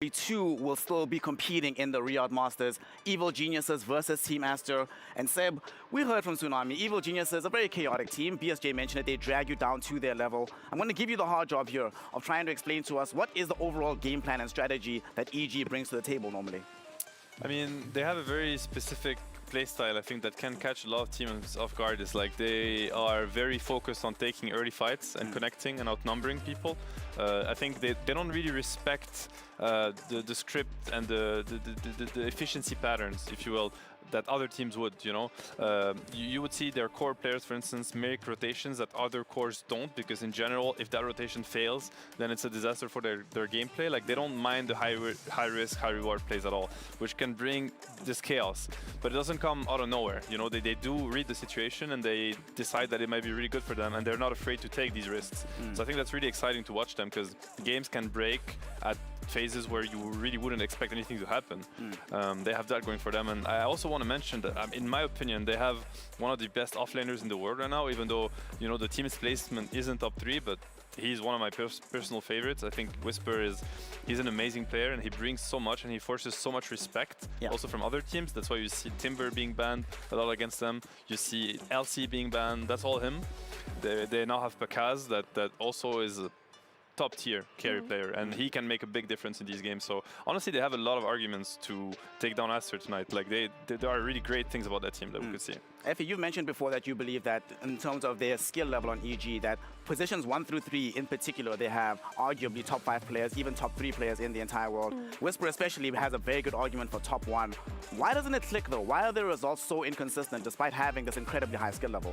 we too will still be competing in the Riyadh Masters. Evil Geniuses versus Team Aster. And Seb, we heard from Tsunami, Evil Geniuses, a very chaotic team. BSJ mentioned it, they drag you down to their level. I'm going to give you the hard job here of trying to explain to us what is the overall game plan and strategy that EG brings to the table normally. I mean, they have a very specific playstyle, I think, that can catch a lot of teams off guard. Is like they are very focused on taking early fights and connecting and outnumbering people. I think they don't really respect the script and the efficiency patterns, if you will, that other teams would, you know. You would see their core players, for instance, make rotations that other cores don't, because in general, if that rotation fails, then it's a disaster for their gameplay. Like, they don't mind the high risk, high reward plays at all, which can bring this chaos. But it doesn't come out of nowhere, you know. They do read the situation and they decide that it might be really good for them, and they're not afraid to take these risks. So I think that's really exciting to watch them, because games can break at phases where you really wouldn't expect anything to happen. They have that going for them. And I also want to mention that, in my opinion, they have one of the best offlaners in the world right now, even though, you know, the team's placement isn't top 3, but he's one of my personal favorites. I think Wisper he's an amazing player, and he brings so much, and he forces so much respect also from other teams. That's why you see Timber being banned a lot against them. You see LC being banned. That's all him. They now have Pakazs that also is a top tier carry player, and he can make a big difference in these games. So honestly, they have a lot of arguments to take down Aster tonight. Like, there are really great things about that team that we could see. Effie, you've mentioned before that you believe that in terms of their skill level on EG, that positions 1 through 3 in particular, they have arguably top 5 players, even top 3 players in the entire world. Wisper especially has a very good argument for top 1. Why doesn't it click though? Why are the results so inconsistent despite having this incredibly high skill level?